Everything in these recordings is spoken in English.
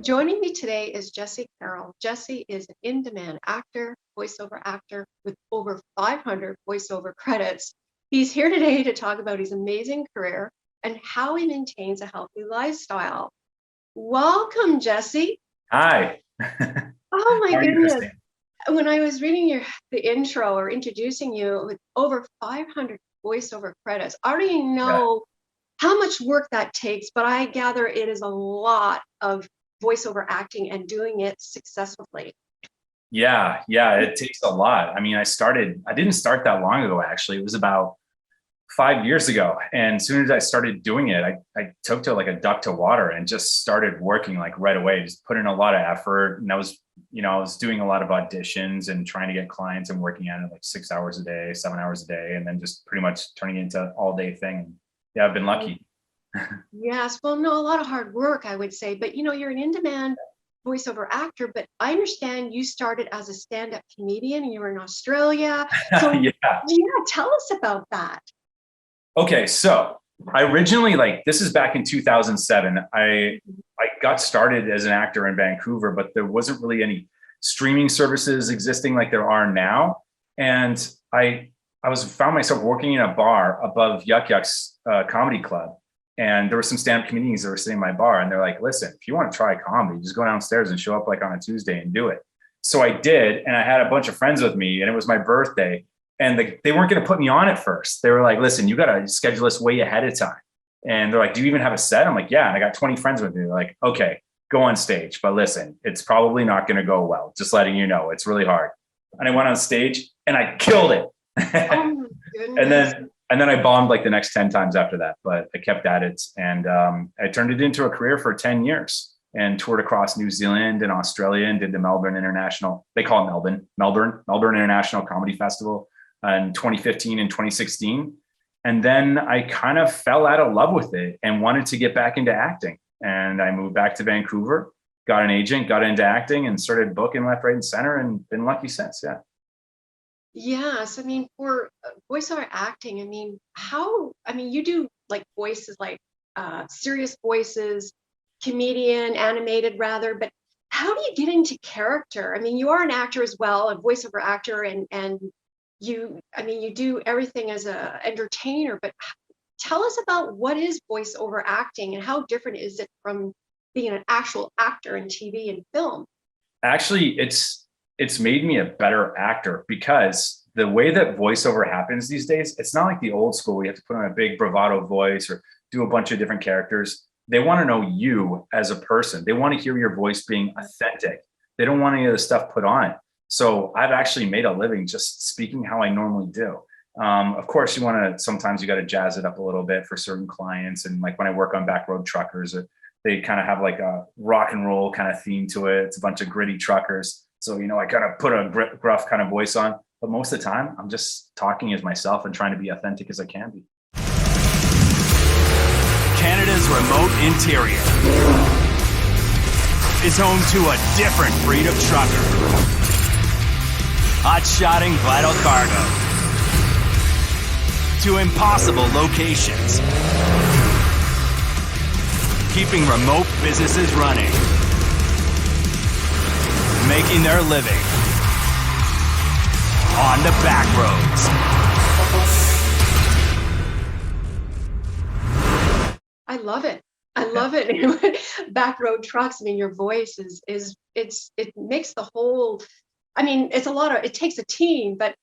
Joining me today is Jesse Carroll. Jesse is an in-demand actor, voiceover actor with over 500 voiceover credits. He's here today to talk about his amazing career and how he maintains a healthy lifestyle. Welcome, Jesse. Hi. Oh my How are you, goodness. Christine? When I was reading the intro or introducing you with over 500 voiceover credits, I already Yeah. know how much work that takes, but I gather it is a lot of voiceover acting and doing it successfully. Yeah, it takes a lot. I mean, I didn't start that long ago, actually. It was about 5 years ago. And as soon as I started doing it, I took to like a duck to water and just started working like right away, just put in a lot of effort. And I was doing a lot of auditions and trying to get clients and working at it like 6 hours a day, 7 hours a day, and then just pretty much turning it into all day thing. Yeah, I've been lucky. Yes, well, no, a lot of hard work, I would say, but you're an in-demand voiceover actor, but I understand you started as a stand-up comedian and you were in Australia. So Yeah. yeah, tell us about that. Okay, so I originally this is back in 2007. I got started as an actor in Vancouver, but there wasn't really any streaming services existing like there are now. And I found myself working in a bar above Yuck Yuck's comedy club. And there were some stand-up comedians that were sitting in my bar, and they're like, "Listen, if you want to try comedy, just go downstairs and show up like on a Tuesday and do it." So I did, and I had a bunch of friends with me, and it was my birthday. And they weren't going to put me on at first. They were like, "Listen, you got to schedule this way ahead of time." And they're like, "Do you even have a set?" I'm like, "Yeah." And I got 20 friends with me. They're like, "Okay, go on stage. But listen, it's probably not going to go well. Just letting you know, it's really hard." And I went on stage and I killed it. Oh my and goodness. then I bombed like the next 10 times after that, but I kept at it. And I turned it into a career for 10 years and toured across New Zealand and Australia and did the Melbourne International, they call it Melbourne International Comedy Festival in 2015 and 2016. And then I kind of fell out of love with it and wanted to get back into acting. And I moved back to Vancouver, got an agent, got into acting and started booking left, right, and center, and been lucky since. Yeah. Yes, for voiceover acting, you do like voices like serious voices, comedian, animated rather, but how do you get into character? You are an actor as well, a voiceover actor, and you do everything as a entertainer, but tell us about what is voiceover acting and how different is it from being an actual actor in TV and film? Actually, it's made me a better actor because the way that voiceover happens these days, it's not like the old school where you have to put on a big bravado voice or do a bunch of different characters. They want to know you as a person. They want to hear your voice being authentic. They don't want any of the stuff put on it. So I've actually made a living just speaking how I normally do. Of course, sometimes you got to jazz it up a little bit for certain clients. And like when I work on Backroad Truckers, they kind of have like a rock and roll kind of theme to it. It's a bunch of gritty truckers. So, I kind of put a gruff kind of voice on. But most of the time, I'm just talking as myself and trying to be authentic as I can be. Canada's remote interior is home to a different breed of trucker. Hot-shotting vital cargo to impossible locations. Keeping remote businesses running. Making their living on the back roads. I love it. I love it. Backroad trucks. Your voice it makes the whole, it takes a team, but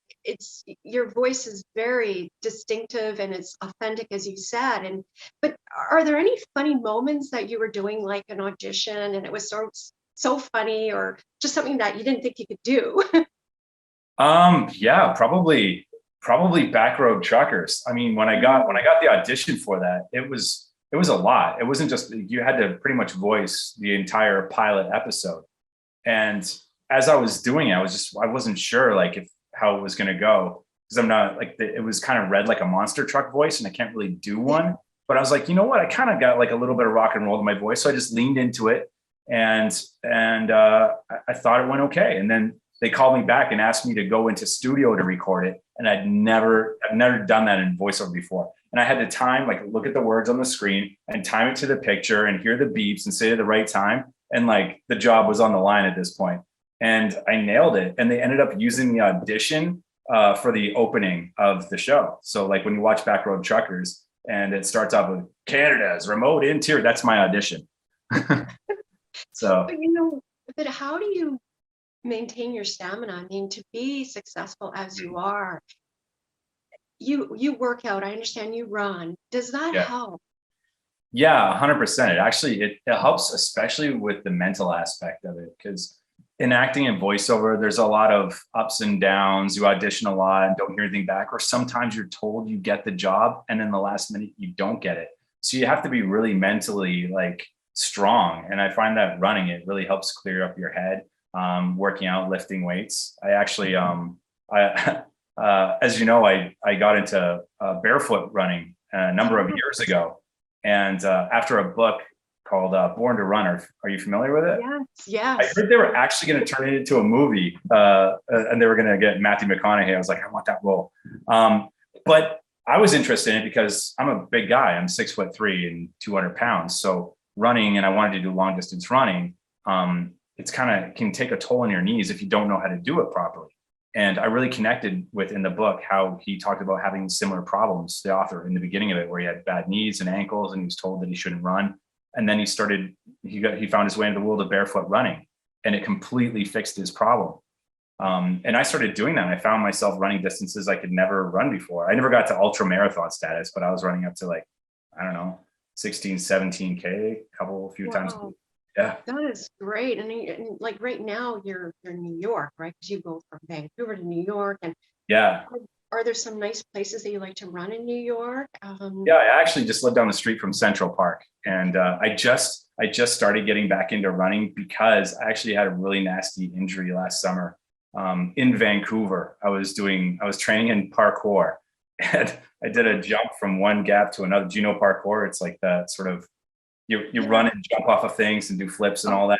your voice is very distinctive and it's authentic, as you said. But are there any funny moments that you were doing like an audition and it was so funny, or just something that you didn't think you could do? Yeah, probably Backroad Truckers. When I got the audition for that, it was a lot. It wasn't just, you had to pretty much voice the entire pilot episode. And as I was doing it, I wasn't sure how it was going to go, because I'm not it was kind of read like a monster truck voice and I can't really do one. But I was like, you know what? I kind of got like a little bit of rock and roll in my voice. So I just leaned into it and I thought it went okay. And then they called me back and asked me to go into studio to record it. And I've never done that in voiceover before. And I had to look at the words on the screen and time it to the picture and hear the beeps and say it at the right time. And like the job was on the line at this point. And I nailed it. And they ended up using the audition for the opening of the show. So like when you watch Backroad Truckers and it starts off with Canada's remote interior, that's my audition. So, But but how do you maintain your stamina? I mean, to be successful as you are, you work out. I understand you run. Does that yeah. help? Yeah, 100%. It actually, it helps, especially with the mental aspect of it. Because in acting and voiceover, there's a lot of ups and downs. You audition a lot and don't hear anything back. Or sometimes you're told you get the job and then the last minute you don't get it. So you have to be really mentally like strong. And I find that running, it really helps clear up your head. Working out, lifting weights. I actually, as you know, I got into barefoot running a number of years ago. And after a book called Born to Run, are you familiar with it? Yes. I heard they were actually going to turn it into a movie, and they were going to get Matthew McConaughey. I was like, I want that role. But I was interested in it because I'm a big guy. I'm 6'3" and 200 pounds. So running, and I wanted to do long distance running. It's kind of can take a toll on your knees if you don't know how to do it properly. And I really connected with in the book how he talked about having similar problems, the author, in the beginning of it, where he had bad knees and ankles and he was told that he shouldn't run. And then he found his way into the world of barefoot running, and it completely fixed his problem. And I started doing that. And I found myself running distances I could never run before. I never got to ultra marathon status, but I was running up to like, I don't know, 16, 17K a few times a week. Yeah. That is great. And like right now you're in New York, right? Because you go from Vancouver to New York. And yeah. Are there some nice places that you like to run in New York? Yeah, I actually just lived down the street from Central Park. And I just started getting back into running because I actually had a really nasty injury last summer in Vancouver. I was training in parkour, and I did a jump from one gap to another. Do you know parkour? It's like that sort of, you run and jump off of things and do flips and all that.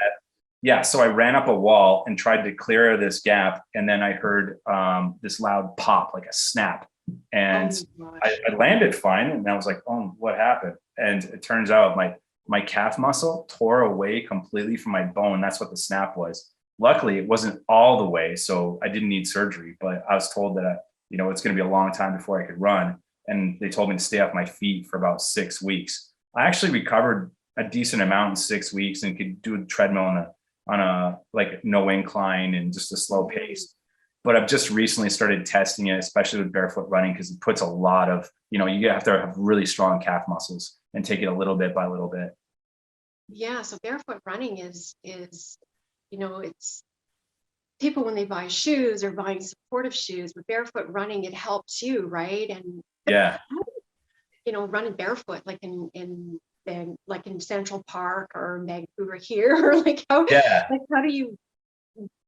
Yeah. So I ran up a wall and tried to clear this gap. And then I heard this loud pop, like a snap. And I landed fine. And I was like, oh, what happened? And it turns out my calf muscle tore away completely from my bone. That's what the snap was. Luckily, it wasn't all the way. So I didn't need surgery, but I was told that, it's going to be a long time before I could run. And they told me to stay off my feet for about 6 weeks. I actually recovered a decent amount in 6 weeks and could do a treadmill on a like no incline and just a slow pace. But I've just recently started testing it, especially with barefoot running, because it puts a lot of, you have to have really strong calf muscles and take it a little bit by little bit. Yeah. So barefoot running is, it's people when they buy shoes or buying supportive shoes. With barefoot running, it helps you, right? And yeah, running barefoot, like in Central Park or Vancouver here, or like how do you,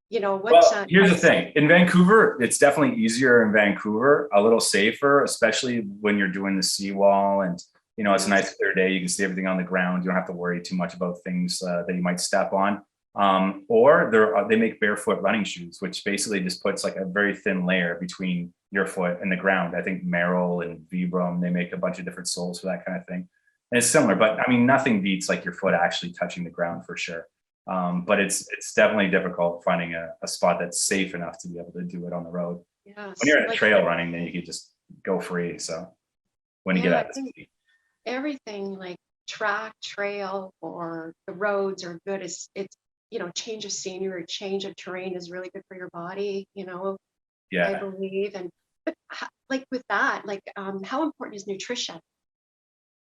here's the thing. In Vancouver, it's definitely easier in Vancouver, a little safer, especially when you're doing the seawall and, it's a nice clear day. You can see everything on the ground. You don't have to worry too much about things that you might step on. Or they make barefoot running shoes, which basically just puts like a very thin layer between your foot and the ground. I think Merrell and Vibram, they make a bunch of different soles for that kind of thing. And it's similar, but I mean, nothing beats like your foot actually touching the ground for sure. But it's definitely difficult finding a spot that's safe enough to be able to do it on the road. Yes. When you're in a trail running, then you can just go free. So when you get out, everything like track, trail, or the roads are good. It's change of scenery, change of terrain is really good for your body. Yeah, I believe. But like with that, how important is nutrition?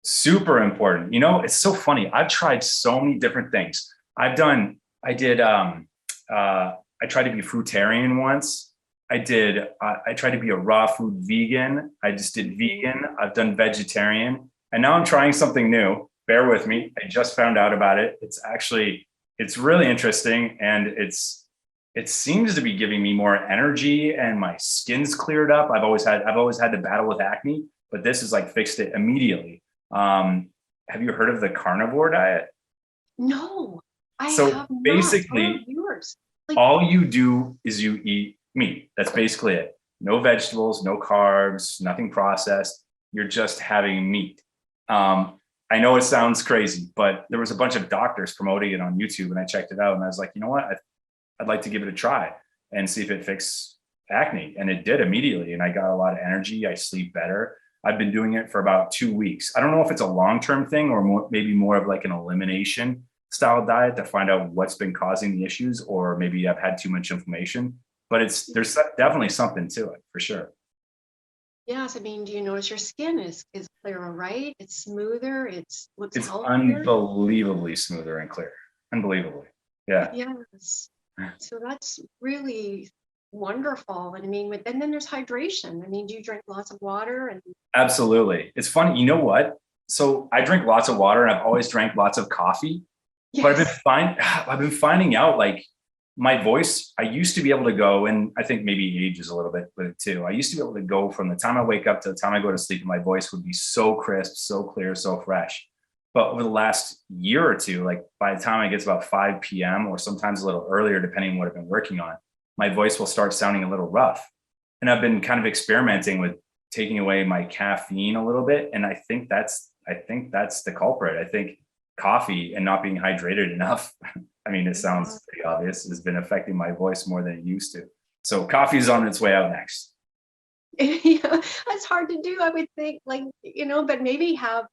Super important. It's so funny. I've tried so many different things. I tried to be fruitarian once. I tried to be a raw food vegan. I just did vegan. I've done vegetarian, and now I'm trying something new. Bear with me. I just found out about it. It's really interesting. And it seems to be giving me more energy and my skin's cleared up. I've always had to battle with acne, but this has like fixed it immediately. Have you heard of the carnivore diet? No, I so have not. Basically, all you do is you eat meat. That's basically it. No vegetables, no carbs, nothing processed. You're just having meat. I know it sounds crazy, but there was a bunch of doctors promoting it on YouTube, and I checked it out, and I was like, you know what? I'd like to give it a try and see if it fixed acne. And it did immediately. And I got a lot of energy. I sleep better. I've been doing it for about 2 weeks. I don't know if it's a long-term thing or maybe more of like an elimination style diet to find out what's been causing the issues, or maybe I've had too much inflammation, but there's definitely something to it for sure. Yes, I mean, do you notice your skin is clearer, right? It's smoother, looks It's healthier. unbelievably smoother and clear. Unbelievably. Yeah. Yes. So that's really wonderful. And I mean, and then there's hydration. I mean, do you drink lots of water? And Absolutely. It's funny. You know what? So I drink lots of water, and I've always drank lots of coffee, but yes. I've been finding out like my voice, I used to be able to go, and I think maybe age is a little bit with it too. I used to be able to go from the time I wake up to the time I go to sleep, and my voice would be so crisp, so clear, so fresh. But over the last year or two, like by the time I get to about 5 p.m. or sometimes a little earlier, depending on what I've been working on, my voice will start sounding a little rough. And I've been kind of experimenting with taking away my caffeine a little bit. And I think that's the culprit. I think coffee and not being hydrated enough, I mean, it sounds pretty obvious, has been affecting my voice more than it used to. So coffee is on its way out next. Yeah, that's hard to do, I would think, like, but maybe have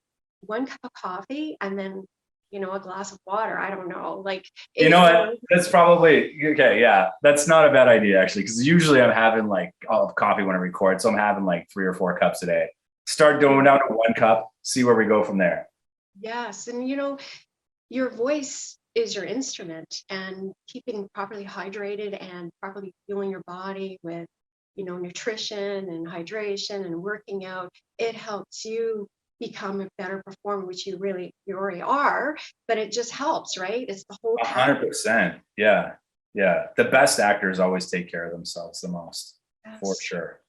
1 cup of coffee and then, a glass of water. I don't know. Like, you know what? That's probably okay. Yeah, that's not a bad idea actually, because usually I'm having like coffee when I record, so I'm having like 3 or 4 cups a day. Start going down to 1 cup, see where we go from there. Yes, and your voice is your instrument, and keeping properly hydrated and properly fueling your body with, nutrition and hydration and working out, it helps you become a better performer, which you already are, but it just helps, right? It's the whole 100%. Yeah. Yeah. The best actors always take care of themselves the most, for sure.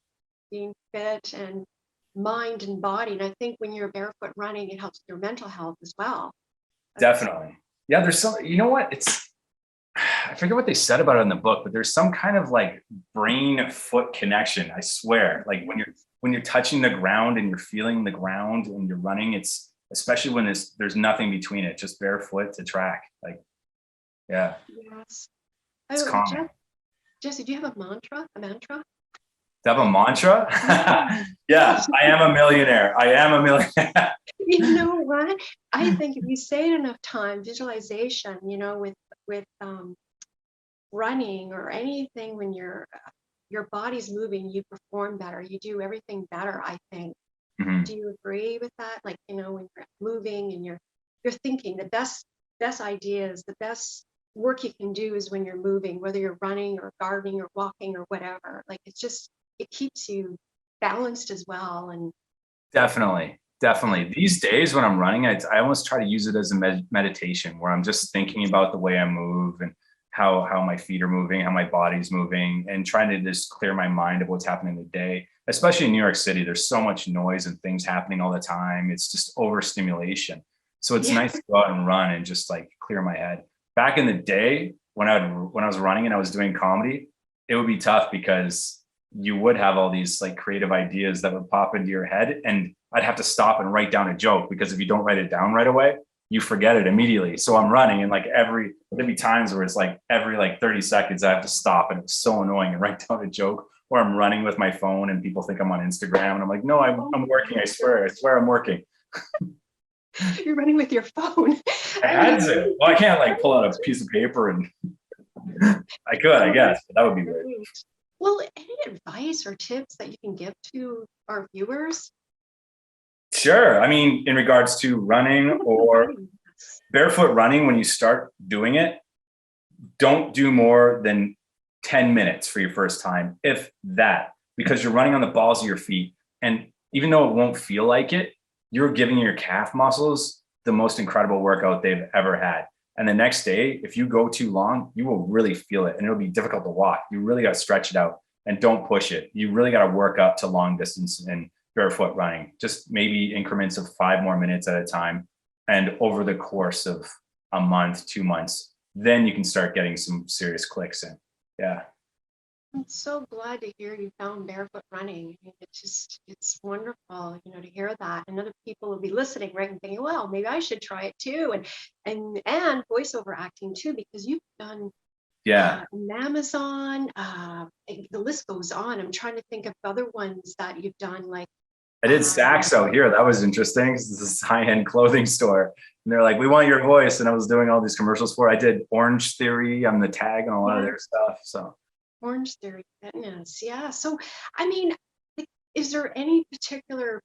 Being fit and mind and body. And I think when you're barefoot running, it helps your mental health as well. Definitely. Yeah. There's some, you know what? I forget what they said about it in the book, but there's some kind of like brain foot connection. I swear, like when you're touching the ground and you're feeling the ground and you're running, it's especially when there's nothing between it, just barefoot to track. Like, yeah. Yes. It's common. Jesse, do you have a mantra? Do I have a mantra? Yeah, I am a millionaire. I am a millionaire. You know what? I think if you say it enough time, visualization, with running or anything, when your body's moving, you perform better. You do everything better, I think. Mm-hmm. Do you agree with that? Like, when you're moving and you're thinking, the best ideas, the best work you can do is when you're moving, whether you're running or gardening or walking or whatever. Like, it keeps you balanced as well. And Definitely. These days when I'm running, I almost try to use it as a meditation, where I'm just thinking about the way I move and how my feet are moving, how my body's moving, and trying to just clear my mind of what's happening in the day. Especially in New York City, there's so much noise and things happening all the time. It's just overstimulation. So it's nice to go out and run and just like clear my head. Back in the day, when I was running and I was doing comedy, it would be tough because you would have all these like creative ideas that would pop into your head, and I'd have to stop and write down a joke, because if you don't write it down right away, you forget it immediately. So I'm running, and like there'd be times where it's like every like 30 seconds I have to stop, and it's so annoying, and write down a joke. Or I'm running with my phone and people think I'm on Instagram, and I'm like, no, I'm working. I swear I'm working. You're running with your phone. I had to. Well, I can't like pull out a piece of paper and I could, I guess, but that would be weird. Well, any advice or tips that you can give to our viewers? Sure. I mean, in regards to running or barefoot running, when you start doing it, don't do more than 10 minutes for your first time, if that, because you're running on the balls of your feet. And even though it won't feel like it, you're giving your calf muscles the most incredible workout they've ever had. And the next day, if you go too long, you will really feel it, and it'll be difficult to walk. You really got to stretch it out and don't push it. You really got to work up to long distance and barefoot running, just maybe increments of 5 more minutes at a time. And over the course of a month, 2 months, then you can start getting some serious clicks in. Yeah. I'm so glad to hear you found barefoot running. I mean, it's wonderful, to hear that. And other people will be listening, right, and thinking, well, maybe I should try it too. And voiceover acting too, because you've done Yeah. on Amazon, the list goes on. I'm trying to think of other ones that you've done, like I did um, Saks out here. That was interesting. This is a high-end clothing store. And they're like, we want your voice. And I was doing all these commercials for it. I did Orange Theory on the tag and a lot of their stuff. So Orange Theory Fitness. Yeah. So, I mean, like, is there any particular,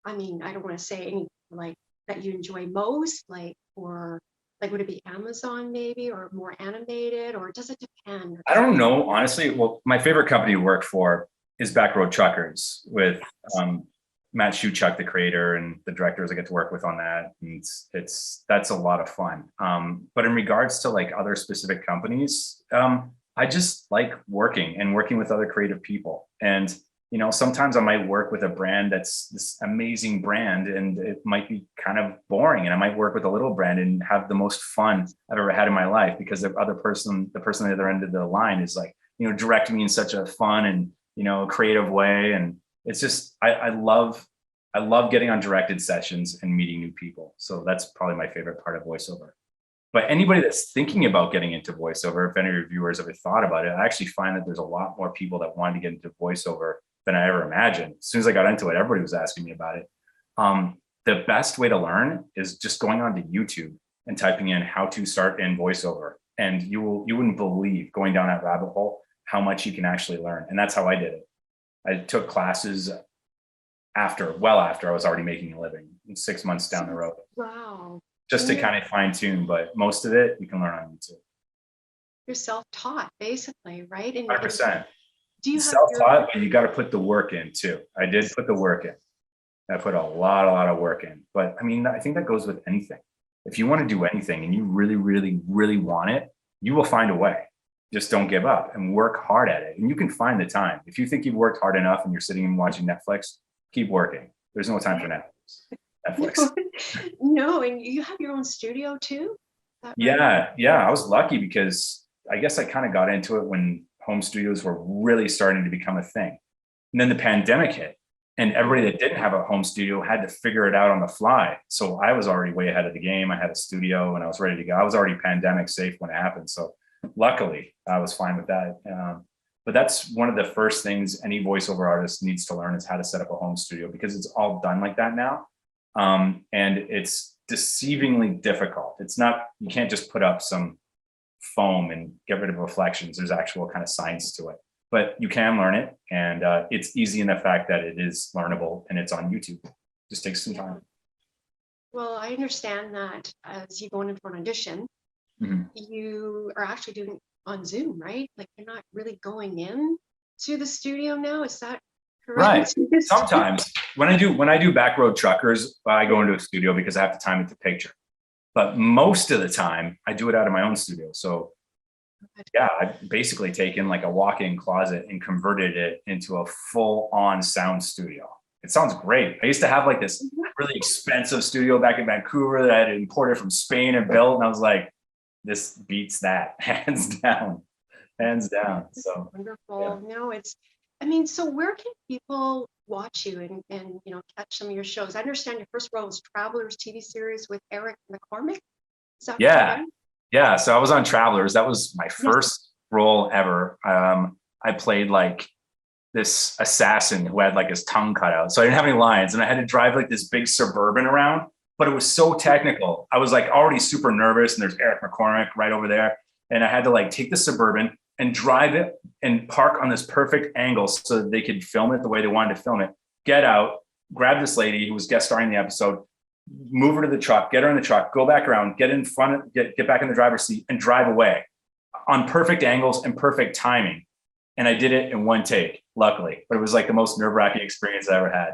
I mean, I don't want to say any like that you enjoy most, like, or like, would it be Amazon maybe, or more animated, or does it depend? I don't know, honestly. Well, my favorite company to work for is Backroad Truckers with Matt Shuchuk, the creator, and the directors I get to work with on that. And that's a lot of fun. But in regards to like other specific companies, I just like working with other creative people. And sometimes I might work with a brand that's this amazing brand, and it might be kind of boring. And I might work with a little brand and have the most fun I've ever had in my life, because the person on the other end of the line is like, directing me in such a fun and creative way. And it's just I love getting on directed sessions and meeting new people. So that's probably my favorite part of voiceover. But anybody that's thinking about getting into voiceover, if any of your viewers ever thought about it, I actually find that there's a lot more people that want to get into voiceover than I ever imagined. As soon as I got into it, everybody was asking me about it. The best way to learn is just going onto YouTube and typing in how to start in voiceover. And you wouldn't believe, going down that rabbit hole, how much you can actually learn. And that's how I did it. I took classes after I was already making a living, 6 months down the road. Wow. Just to kind of fine tune, but most of it you can learn on YouTube. You're self-taught, basically, right? And 100%. do you have Self-taught, but you got to put the work in too. I did put the work in. I put a lot of work in. But I mean, I think that goes with anything. If you want to do anything and you really, really, really want it, you will find a way. Just don't give up and work hard at it. And you can find the time. If you think you've worked hard enough and you're sitting and watching Netflix, keep working. There's no time for Netflix. No, and you have your own studio too? Is that right? Yeah. I was lucky because I guess I kind of got into it when home studios were really starting to become a thing. And then the pandemic hit, and everybody that didn't have a home studio had to figure it out on the fly. So I was already way ahead of the game. I had a studio and I was ready to go. I was already pandemic safe when it happened. So luckily I was fine with that. But that's one of the first things any voiceover artist needs to learn, is how to set up a home studio, because it's all done like that now. And it's deceivingly difficult. It's not, you can't just put up some foam and get rid of reflections. There's actual kind of science to it, but you can learn it. And it's easy in the fact that it is learnable and it's on YouTube. Just takes some time. Well, I understand that as you go in for an audition, you are actually doing it on Zoom, right? Like, you're not really going in to the studio now. Is that correct? Right. Sometimes when I do Backroad Truckers, I go into a studio because I have to time it to picture. But most of the time I do it out of my own studio. So yeah, I've basically taken like a walk-in closet and converted it into a full-on sound studio. It sounds great. I used to have like this really expensive studio back in Vancouver that I had imported from Spain and built. And I was like, this beats that, hands down. So wonderful. Yeah. No, I mean, so where can people watch you and catch some of your shows? I understand your first role was Travelers TV series with Eric McCormick. Is that right? Yeah. So I was on Travelers. That was my first role ever. I played like this assassin who had like his tongue cut out. So I didn't have any lines, and I had to drive like this big Suburban around, but it was so technical. I was like already super nervous, and there's Eric McCormick right over there. And I had to like take the Suburban and drive it and park on this perfect angle so that they could film it the way they wanted to film it. Get out, grab this lady who was guest starring the episode, move her to the truck, get her in the truck, go back around, get in front, get back in the driver's seat and drive away on perfect angles and perfect timing. And I did it in one take, luckily, but it was like the most nerve-wracking experience I ever had.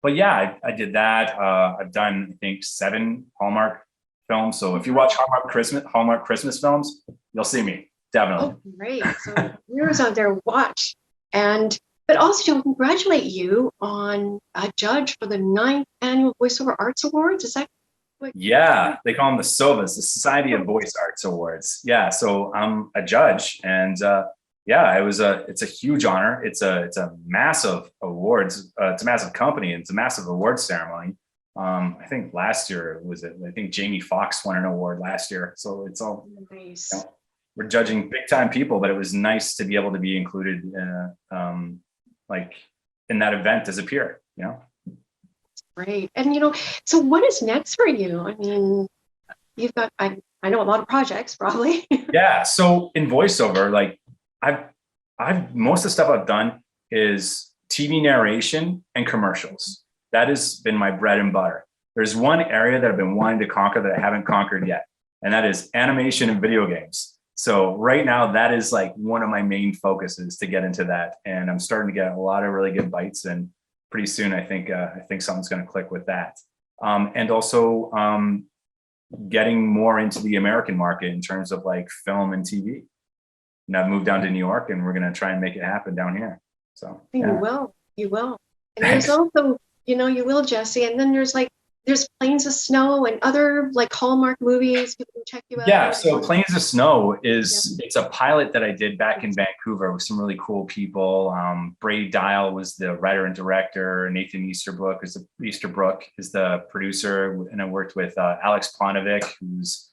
But yeah, I did that. I've done, I think, 7 Hallmark films. So if you watch Hallmark Christmas films, you'll see me. Definitely. Oh, great. So viewers out there, watch. But also, congratulate you on a judge for the 9th Annual Voiceover Arts Awards. Is that what? Yeah, they call them the SOVAs, the Society of Voice Arts Awards. Yeah, so I'm a judge, and yeah, it's a huge honor. It's a massive awards. It's a massive company. It's a massive awards ceremony. I think last year I think Jamie Foxx won an award last year. So it's all, Nice. you know, we're judging big time people, but it was nice to be able to be included like in that event as a peer, you know? Great. And so what is next for you? I mean, you've got, I know a lot of projects probably. Yeah. So in voiceover, like I've most of the stuff I've done is TV narration and commercials. That has been my bread and butter. There's one area that I've been wanting to conquer that I haven't conquered yet, and that is animation and video games. So right now, that is like one of my main focuses to get into that, and I'm starting to get a lot of really good bites. And pretty soon, I think something's going to click with that. And also getting more into the American market in terms of like film and TV. And I've moved down to New York, and we're going to try and make it happen down here. So yeah. You will. And Thanks. there's also, you will, Jesse. And then there's Plains of Snow and other like Hallmark movies. People can check you out. Yeah, so Plains of Snow it's a pilot that I did back in Vancouver with some really cool people. Brady Dial was the writer and director. Nathan Easterbrook is the producer, and I worked with Alex Panovic, who's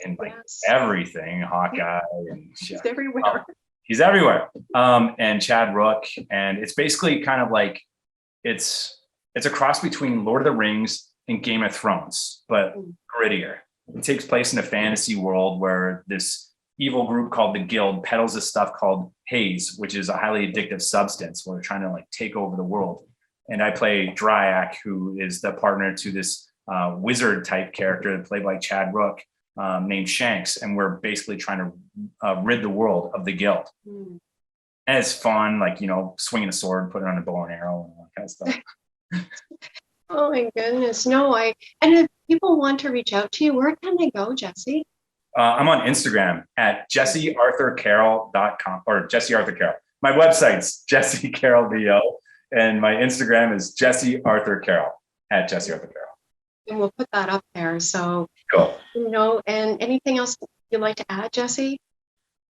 in like everything, Hawkeye, and He's everywhere. He's everywhere. And Chad Rook, and it's basically kind of like it's a cross between Lord of the Rings and Game of Thrones, but grittier. It takes place in a fantasy world where this evil group called the Guild peddles this stuff called haze, which is a highly addictive substance where they're trying to like take over the world. And I play Dryak, who is the partner to this wizard type character played by Chad Rook, named Shanks. And we're basically trying to rid the world of the Guild. And it's fun, like, swinging a sword, putting on a bow and arrow and all that kind of stuff. Oh my goodness. No, and if people want to reach out to you, where can they go, Jesse? I'm on Instagram at jessearthurcarroll.com or Jesse Arthur Carroll. My website's Jesse Carroll VO, and my Instagram is Jesse Arthur Carroll at Jesse Arthur Carroll. And we'll put that up there. So, cool. And anything else you'd like to add, Jesse?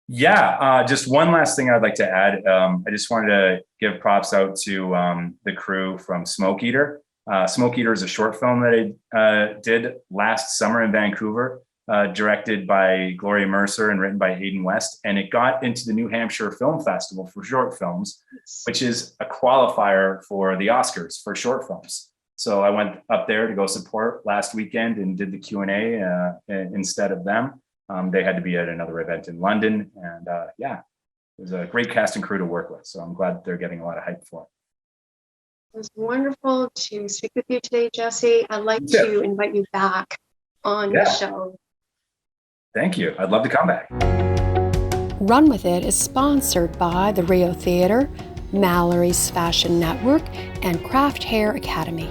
Yeah, just one last thing I'd like to add. I just wanted to give props out to the crew from Smoke Eater. Smoke Eater is a short film that I did last summer in Vancouver, directed by Gloria Mercer and written by Hayden West. And it got into the New Hampshire Film Festival for short films, which is a qualifier for the Oscars for short films. So I went up there to go support last weekend and did the Q&A instead of them. They had to be at another event in London. And it was a great cast and crew to work with. So I'm glad they're getting a lot of hype for it. It was wonderful to speak with you today, Jesse. I'd like to invite you back on the show. Thank you. I'd love to come back. Run With It is sponsored by the Rio Theater, Mallory's Fashion Network, and Craft Hair Academy.